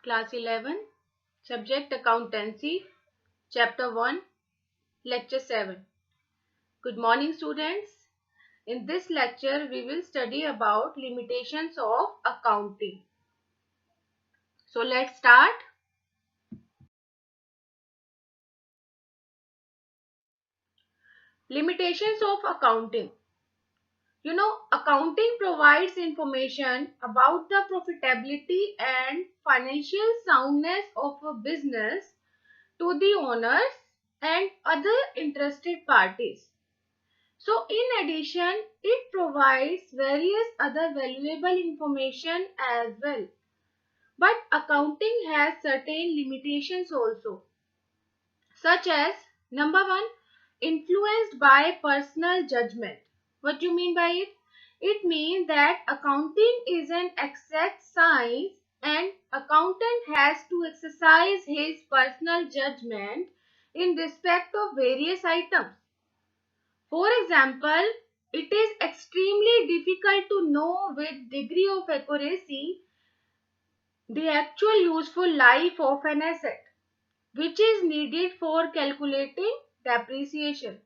Class 11, Subject Accountancy, Chapter 1, Lecture 7. Good morning, students. In this lecture, we will study about limitations of accounting. So, let's start. Limitations of accounting. Accounting provides information about the profitability and financial soundness of a business to the owners and other interested parties. So, in addition, it provides various other valuable information as well. But accounting has certain limitations also, such as number one, influenced by personal judgment. What do you mean by it? It means that accounting is an exact science and accountant has to exercise his personal judgment in respect of various items. For example, it is extremely difficult to know with degree of accuracy the actual useful life of an asset, which is needed for calculating depreciation.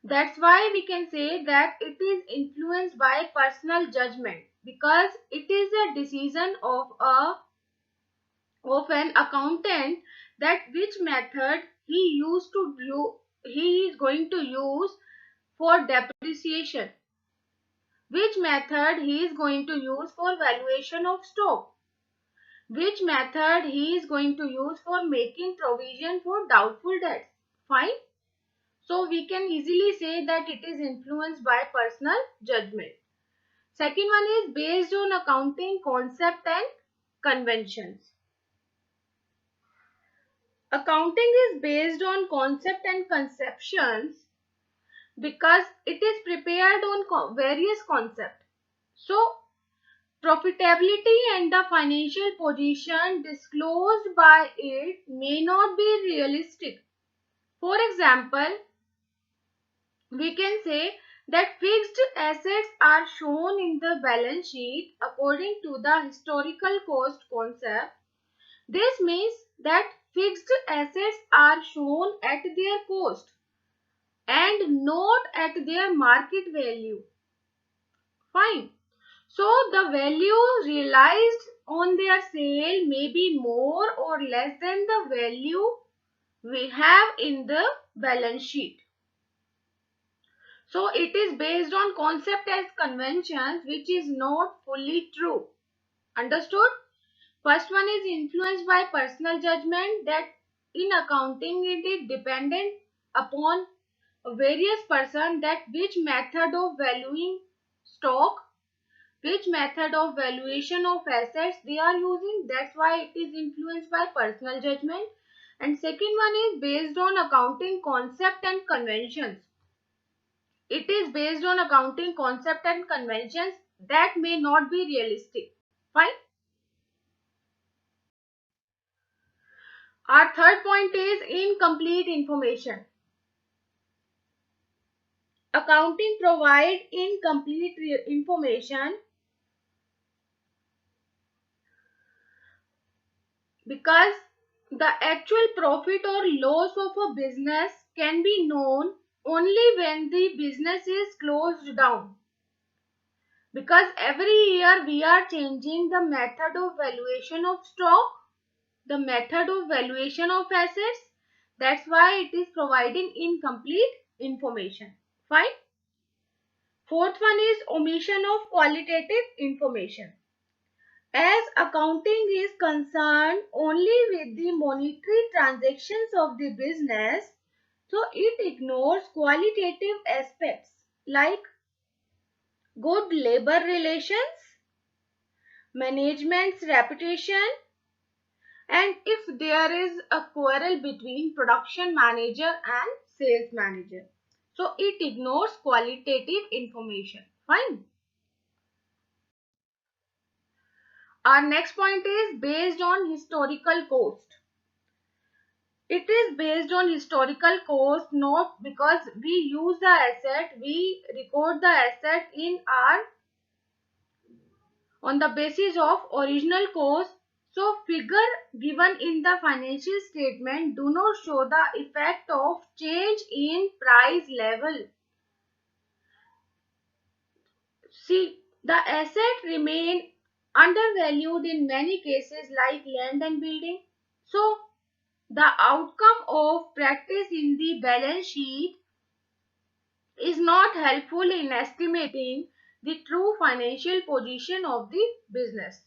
That's why we can say that it is influenced by personal judgment, because it is a decision of an accountant that which method he is going to use for depreciation, which method he is going to use for valuation of stock, which method he is going to use for making provision for doubtful debts. Fine. So we can easily say that it is influenced by personal judgment. Second one is based on accounting concept and conventions. Accounting is based on concept and conceptions because it is prepared on various concepts. So, profitability and the financial position disclosed by it may not be realistic. For example, we can say that fixed assets are shown in the balance sheet according to the historical cost concept. This means that fixed assets are shown at their cost and not at their market value. Fine. So the value realized on their sale may be more or less than the value we have in the balance sheet. So it is based on concept as conventions, which is not fully true. Understood? First one is influenced by personal judgment, that in accounting it is dependent upon various person that which method of valuing stock, which method of valuation of assets they are using. That's why it is influenced by personal judgment. And second one is based on accounting concept and conventions. It is based on accounting concept and conventions that may not be realistic. Fine. Our third point is incomplete information. Accounting provide incomplete information because the actual profit or loss of a business can be known only when the business is closed down. Because every year we are changing the method of valuation of stock, the method of valuation of assets. That's why it is providing incomplete information. Fine. Fourth one is omission of qualitative information. As accounting is concerned only with the monetary transactions of the business, so it ignores qualitative aspects like good labor relations, management's reputation, and if there is a quarrel between production manager and sales manager. So it ignores qualitative information. Fine. Our next point is based on historical cost. It is based on historical cost, not because we use the asset, we record the asset on the basis of original cost. So figure given in the financial statement do not show the effect of change in price level. See, the asset remain undervalued in many cases like land and building. So the outcome of practice in the balance sheet is not helpful in estimating the true financial position of the business.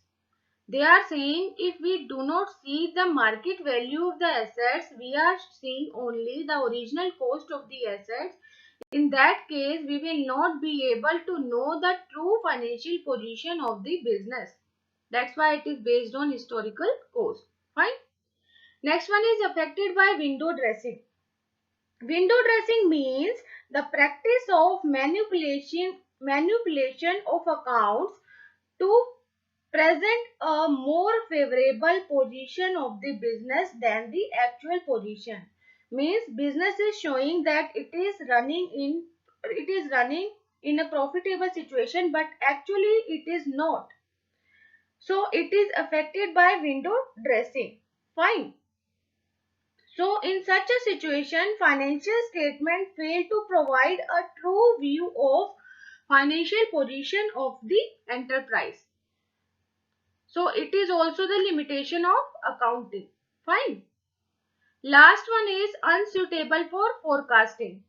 They are saying if we do not see the market value of the assets, we are seeing only the original cost of the assets. In that case, we will not be able to know the true financial position of the business. That's why it is based on historical cost. Fine. Next one is affected by window dressing. Window dressing means the practice of manipulation of accounts to present a more favorable position of the business than the actual position. Means business is showing that it is running in a profitable situation, but actually it is not. So it is affected by window dressing. Fine. So in such a situation, financial statements fail to provide a true view of financial position of the enterprise. So it is also the limitation of accounting. Fine. Last one is unsuitable for forecasting.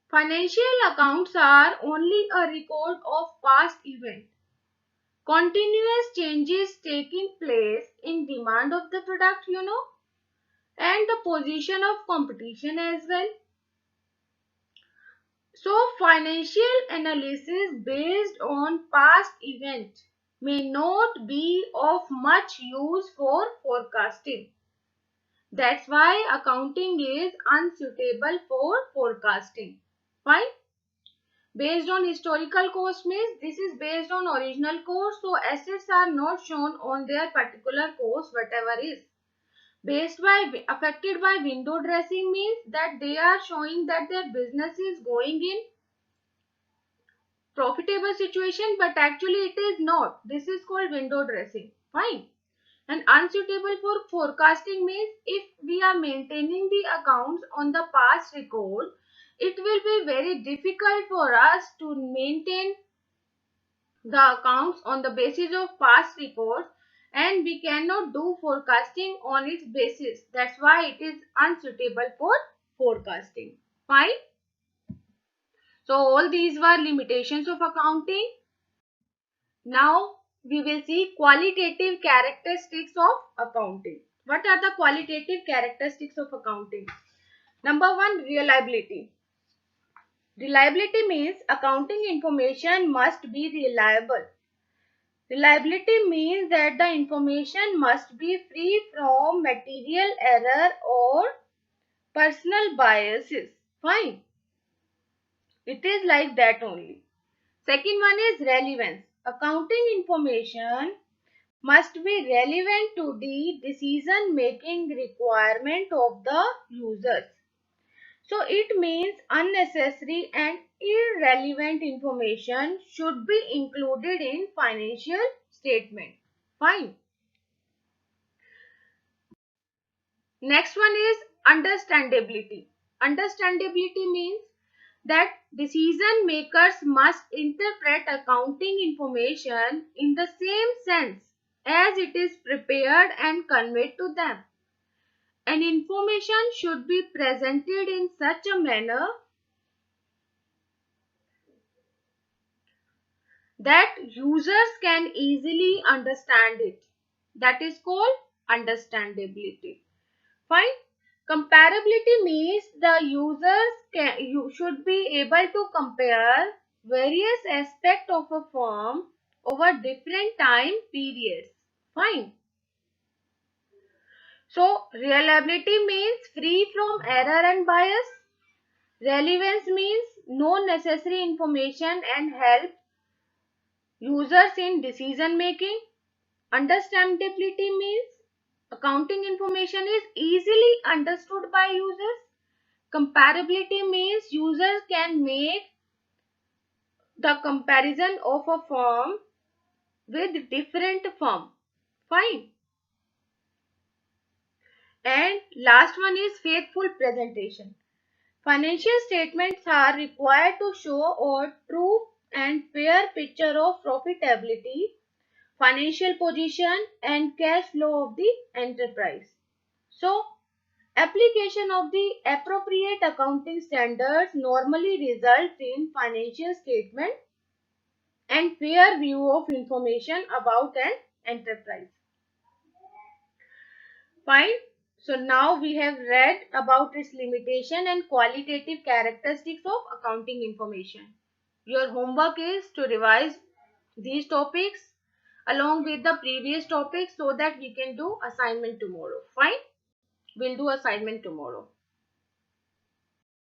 Financial accounts are only a record of past events. Continuous changes taking place in demand of the product, and the position of competition as well. So financial analysis based on past events may not be of much use for forecasting. That's why accounting is unsuitable for forecasting. Fine. Based on historical cost means this is based on original cost, so assets are not shown on their particular cost whatever is. Affected by window dressing means that they are showing that their business is going in profitable situation, but actually it is not. This is called window dressing. Fine. And unsuitable for forecasting means if we are maintaining the accounts on the past record, it will be very difficult for us to maintain the accounts on the basis of past records, and we cannot do forecasting on its basis. That's why it is unsuitable for forecasting. Fine. So all these were limitations of accounting. Now we will see qualitative characteristics of accounting. What are the qualitative characteristics of accounting? Number one, reliability. Reliability means accounting information must be reliable. Reliability means that the information must be free from material error or personal biases. Fine. It is like that only. Second one is relevance. Accounting information must be relevant to the decision making requirement of the users. So it means unnecessary and irrelevant information should be included in financial statement. Fine. Next one is understandability. Understandability means that decision makers must interpret accounting information in the same sense as it is prepared and conveyed to them. And information should be presented in such a manner that users can easily understand it. That is called understandability. Fine. Comparability means the you should be able to compare various aspects of a firm over different time periods. Fine. So reliability means free from error and bias. Relevance means no necessary information and help users in decision making. Understandability means accounting information is easily understood by users. Comparability means users can make the comparison of a firm with different firm. Fine. And last one is faithful presentation. Financial statements are required to show a true and fair picture of profitability, financial position and cash flow of the enterprise. So, application of the appropriate accounting standards normally results in financial statement and fair view of information about an enterprise. Fine. So now we have read about its limitation and qualitative characteristics of accounting information. Your homework is to revise these topics along with the previous topics so that we can do assignment tomorrow. Fine. We'll do assignment tomorrow.